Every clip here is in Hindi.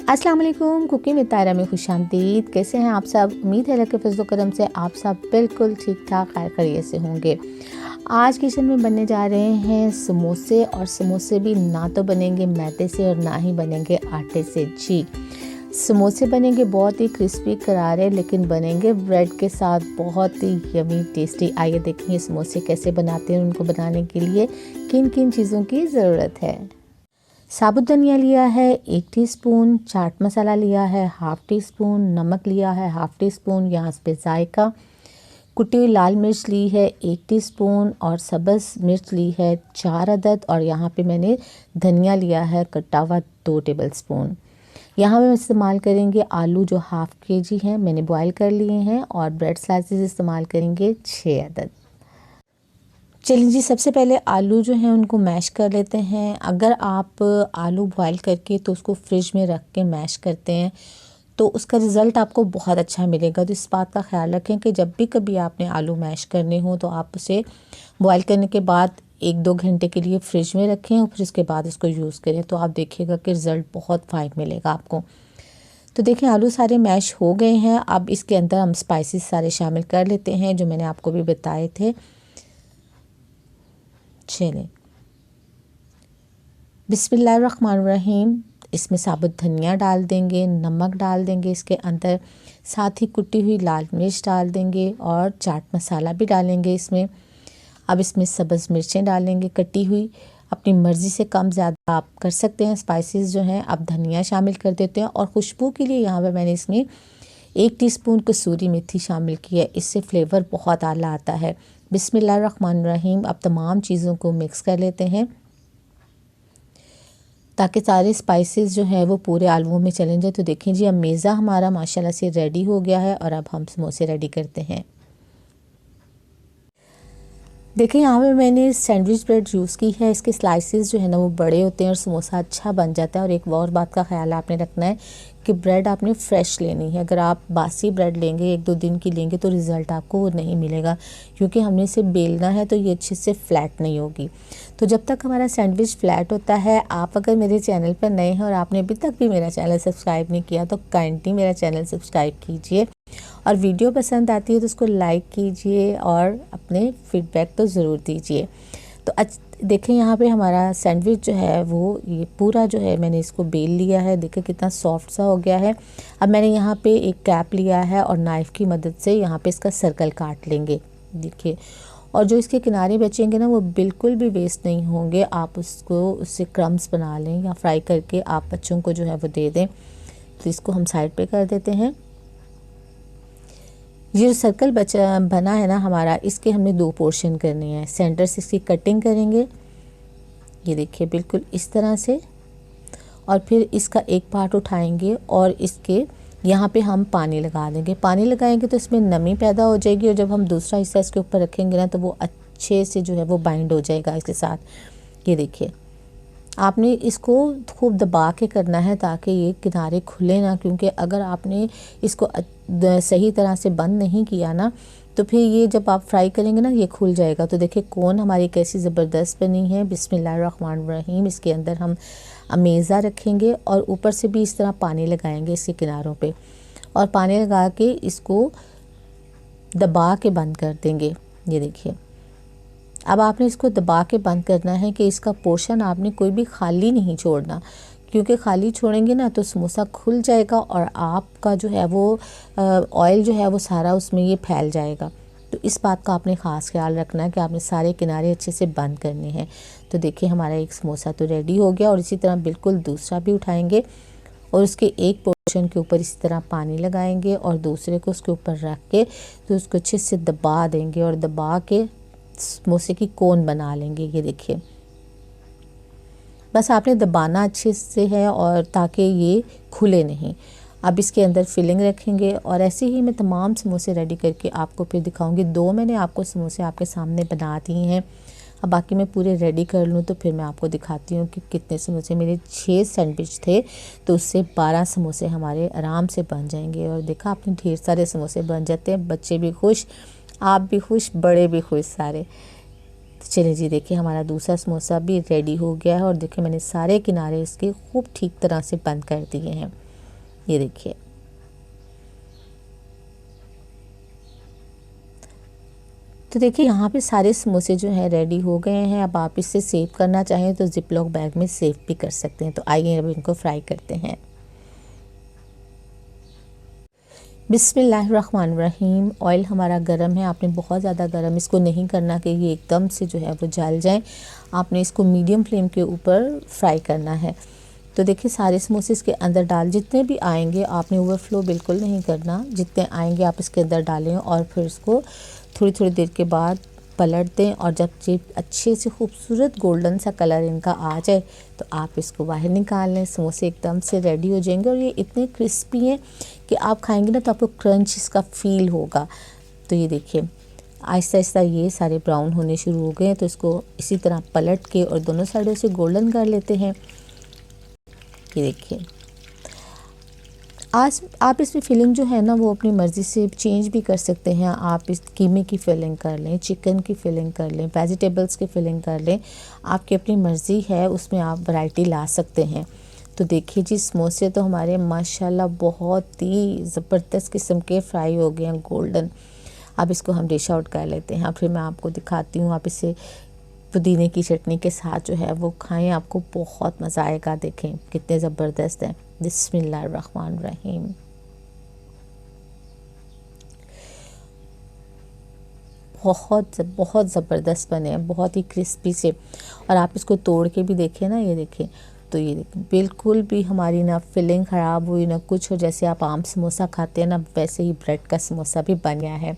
अस्सलाम वालेकुम। कुकिंग विद तायरा में खुशामदीद। कैसे हैं आप सब? उम्मीद है अल्लाह के फज़ल करम से आप सब बिल्कुल ठीक ठाक खैर खैरियत से होंगे। आज किचन में बनने जा रहे हैं समोसे, और समोसे भी ना तो बनेंगे मैदे से और ना ही बनेंगे आटे से। जी, समोसे बनेंगे बहुत ही क्रिस्पी करारे, लेकिन बनेंगे ब्रेड के साथ बहुत ही यमी टेस्टी। आइए देखेंगे समोसे कैसे बनाते हैं। उनको बनाने के लिए किन किन चीज़ों की ज़रूरत है। साबुत धनिया लिया है 1 टीस्पून, चाट मसाला लिया है 1/2 टीस्पून, नमक लिया है 1/2 टीस्पून, यहाँ पे जायका, कुटी हुई लाल मिर्च ली है 1 टीस्पून और सब्ज़ मिर्च ली है 4 अदद, और यहाँ पे मैंने धनिया लिया है कटा हुआ 2 टेबलस्पून। यहाँ पे इस्तेमाल करेंगे आलू जो 1/2 kg हैं, मैंने बॉयल कर लिए हैं, और ब्रेड स्लाइसेस इस्तेमाल करेंगे 6 अदद। चलिए जी, सबसे पहले आलू जो हैं उनको मैश कर लेते हैं। अगर आप आलू बॉयल करके तो उसको फ्रिज में रख के मैश करते हैं तो उसका रिज़ल्ट आपको बहुत अच्छा मिलेगा। तो इस बात का ख्याल रखें कि जब भी कभी आपने आलू मैश करने हो तो आप उसे बॉयल करने के बाद 1-2 घंटे के लिए फ्रिज में रखें और फिर उसके बाद इसको यूज़ करें, तो आप देखिएगा कि रिज़ल्ट बहुत फाइन मिलेगा आपको। तो देखें, आलू सारे मैश हो गए हैं। अब इसके अंदर हम स्पाइसेस सारे शामिल कर लेते हैं जो मैंने आपको भी बताए थे। चलें, बिस्मिल्लाहिर्रहमानिर्रहीम। इसमें साबुत धनिया डाल देंगे, नमक डाल देंगे इसके अंदर, साथ ही कुटी हुई लाल मिर्च डाल देंगे और चाट मसाला भी डालेंगे इसमें। अब इसमें सब्ज़ मिर्चें डालेंगे कटी हुई, अपनी मर्ज़ी से कम ज़्यादा आप कर सकते हैं स्पाइसेस जो हैं। अब धनिया शामिल कर देते हैं, और खुशबू के लिए यहाँ पर मैंने इसमें 1 टीस्पून कसूरी मेथी शामिल की है, इससे फ्लेवर बहुत आला आता है। बिस्मिल्लाहिर्रहमानिर्रहीम। अब तमाम चीज़ों को मिक्स कर लेते हैं ताकि सारे स्पाइसेस जो है वो पूरे आलूओं में चले जाए। तो देखें जी, अब मेज़ा हमारा माशाल्लाह से रेडी हो गया है, और अब हम समोसे रेडी करते हैं। देखिए, यहाँ पे मैंने सैंडविच ब्रेड यूज़ की है। इसके स्लाइसेस जो है ना वो बड़े होते हैं और समोसा अच्छा बन जाता है। और एक और बात का ख्याल आपने रखना है कि ब्रेड आपने फ्रेश लेनी है। अगर आप बासी ब्रेड लेंगे, 1-2 दिन की लेंगे, तो रिज़ल्ट आपको वो नहीं मिलेगा, क्योंकि हमने इसे बेलना है तो ये अच्छे से फ्लैट नहीं होगी। तो जब तक हमारा सैंडविच फ्लैट होता है, आप अगर मेरे चैनल पर नए हैं और आपने अभी तक भी मेरा चैनल सब्सक्राइब नहीं किया तो काइंडली मेरा चैनल सब्सक्राइब कीजिए, और वीडियो पसंद आती है तो उसको लाइक कीजिए और अपने फीडबैक तो ज़रूर दीजिए। तो देखें, यहाँ पे हमारा सैंडविच जो है वो ये पूरा जो है मैंने इसको बेल लिया है। देखिए कितना सॉफ्ट सा हो गया है। अब मैंने यहाँ पे एक कैप लिया है और नाइफ़ की मदद से यहाँ पे इसका सर्कल काट लेंगे। देखिए, और जो इसके किनारे बचेंगे ना वो बिल्कुल भी वेस्ट नहीं होंगे। आप उससे क्रम्स बना लें या फ्राई करके आप बच्चों को जो है वो दे दें। तो इसको हम साइड पे कर देते हैं। ये जो सर्कल बना है ना हमारा, इसके हमने 2 पोर्शन करने हैं। सेंटर से इसकी कटिंग करेंगे, ये देखिए बिल्कुल इस तरह से, और फिर इसका एक पार्ट उठाएंगे और इसके यहाँ पे हम पानी लगा देंगे। पानी लगाएंगे तो इसमें नमी पैदा हो जाएगी, और जब हम दूसरा हिस्सा इसके ऊपर रखेंगे ना तो वो अच्छे से जो है वो बाइंड हो जाएगा इसके साथ। ये देखिए, आपने इसको खूब दबा के करना है ताकि ये किनारे खुले ना, क्योंकि अगर आपने इसको सही तरह से बंद नहीं किया ना तो फिर ये जब आप फ्राई करेंगे ना ये खुल जाएगा। तो देखिए कोन हमारी कैसी ज़बरदस्त बनी है। बिस्मिल्लाहिर्रहमानिर्रहीम। इसके अंदर हम अमेज़ा रखेंगे और ऊपर से भी इस तरह पानी लगाएंगे इसके किनारों पे, और पानी लगा के इसको दबा के बंद कर देंगे। ये देखिए, अब आपने इसको दबा के बंद करना है कि इसका पोर्शन आपने कोई भी खाली नहीं छोड़ना, क्योंकि खाली छोड़ेंगे ना तो समोसा खुल जाएगा और आपका जो है वो ऑयल जो है वो सारा उसमें ये फैल जाएगा। तो इस बात का आपने ख़ास ख्याल रखना है कि आपने सारे किनारे अच्छे से बंद करने हैं। तो देखिए, हमारा एक समोसा तो रेडी हो गया, और इसी तरह बिल्कुल दूसरा भी उठाएंगे और उसके एक पोर्शन के ऊपर इसी तरह पानी लगाएंगे और दूसरे को उसके ऊपर रख के तो उसको अच्छे से दबा देंगे, और दबा के समोसे की कोन बना लेंगे। ये देखिए, बस आपने दबाना अच्छे से है और ताकि ये खुले नहीं। अब इसके अंदर फिलिंग रखेंगे, और ऐसे ही मैं तमाम समोसे रेडी करके आपको फिर दिखाऊंगी। 2 मैंने आपको समोसे आपके सामने बना दिए हैं। अब बाकी मैं पूरे रेडी कर लूँ तो फिर मैं आपको दिखाती हूँ कि कितने समोसे। मेरे 6 सैंडविच थे तो उससे 12 समोसे हमारे आराम से बन जाएंगे। और देखा आपने, ढेर सारे समोसे बन जाते हैं, बच्चे भी खुश, आप भी खुश, बड़े भी खुश सारे। तो चलिए जी, देखिए हमारा दूसरा समोसा भी रेडी हो गया है, और देखिए मैंने सारे किनारे इसके खूब ठीक तरह से बंद कर दिए हैं। ये देखिए। तो देखिए यहाँ पे सारे समोसे जो हैं रेडी हो गए हैं। अब आप इसे सेव करना चाहें तो जिप लॉक बैग में सेव भी कर सकते हैं। तो आइए अब इनको फ्राई करते हैं। बिस्मिल्लाहिर्रहमानिर्रहीम। ऑयल हमारा गरम है, आपने बहुत ज़्यादा गरम इसको नहीं करना कि ये एकदम से जो है वो जल जाए। आपने इसको मीडियम फ्लेम के ऊपर फ्राई करना है। तो देखिए सारे समोसे इसके अंदर डाल, जितने भी आएंगे आपने ओवरफ्लो बिल्कुल नहीं करना, जितने आएंगे आप इसके अंदर डालें और फिर इसको थोड़ी थोड़ी देर के बाद पलट दें। और जब ये अच्छे से खूबसूरत गोल्डन सा कलर इनका आ जाए तो आप इसको बाहर निकाल लें। समोसे एकदम से रेडी हो जाएंगे और ये इतने क्रिस्पी हैं कि आप खाएंगे ना तो आपको क्रंच इसका फील होगा। तो ये देखिए आहिस्ता आहिस्ता ये सारे ब्राउन होने शुरू हो गए हैं। तो इसको इसी तरह पलट के और दोनों साइडों से गोल्डन कर लेते हैं। ये देखिए आज आप इसमें फिलिंग जो है ना वो अपनी मर्ज़ी से चेंज भी कर सकते हैं। आप इस कीमे की फिलिंग कर लें, चिकन की फिलिंग कर लें, वेजिटेबल्स की फिलिंग कर लें, आपकी अपनी मर्ज़ी है, उसमें आप वैरायटी ला सकते हैं। तो देखिए जी समोसे तो हमारे माशाल्लाह बहुत ही ज़बरदस्त किस्म के फ्राई हो गए हैं गोल्डन। अब इसको हम डिश आउट कर लेते हैं। फिर मैं आपको दिखाती हूँ, आप इसे पुदीने की चटनी के साथ जो है वो खाएं, आपको बहुत मज़ा आएगा। देखें कितने ज़बरदस्त हैं। बिस्मिल्लाहिर्रहमानिर्रहीम। बहुत बहुत ज़बरदस्त बने हैं, बहुत ही क्रिस्पी से। और आप इसको तोड़ के भी देखें ना, ये देखें तो ये देखें बिल्कुल भी हमारी ना फिलिंग ख़राब हुई ना कुछ हो। जैसे आप आम समोसा खाते हैं ना वैसे ही ब्रेड का समोसा भी बन गया है।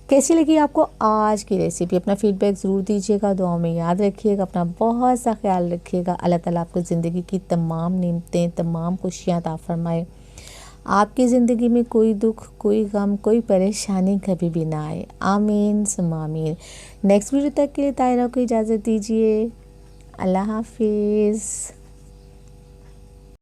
कैसी लगी आपको आज की रेसिपी? अपना फीडबैक ज़रूर दीजिएगा, दुआओं में याद रखिएगा, अपना बहुत सा ख्याल रखिएगा। अल्लाह ताला आपको ज़िंदगी की तमाम नेमतें, तमाम खुशियाँ अता फरमाए। आपकी ज़िंदगी में कोई दुख, कोई गम, कोई परेशानी कभी भी ना आए। आमीन सुम्मा आमीन। नेक्स्ट वीडियो तक के लिए तायरा को इजाज़त दीजिए। अल्लाह हाफिज़।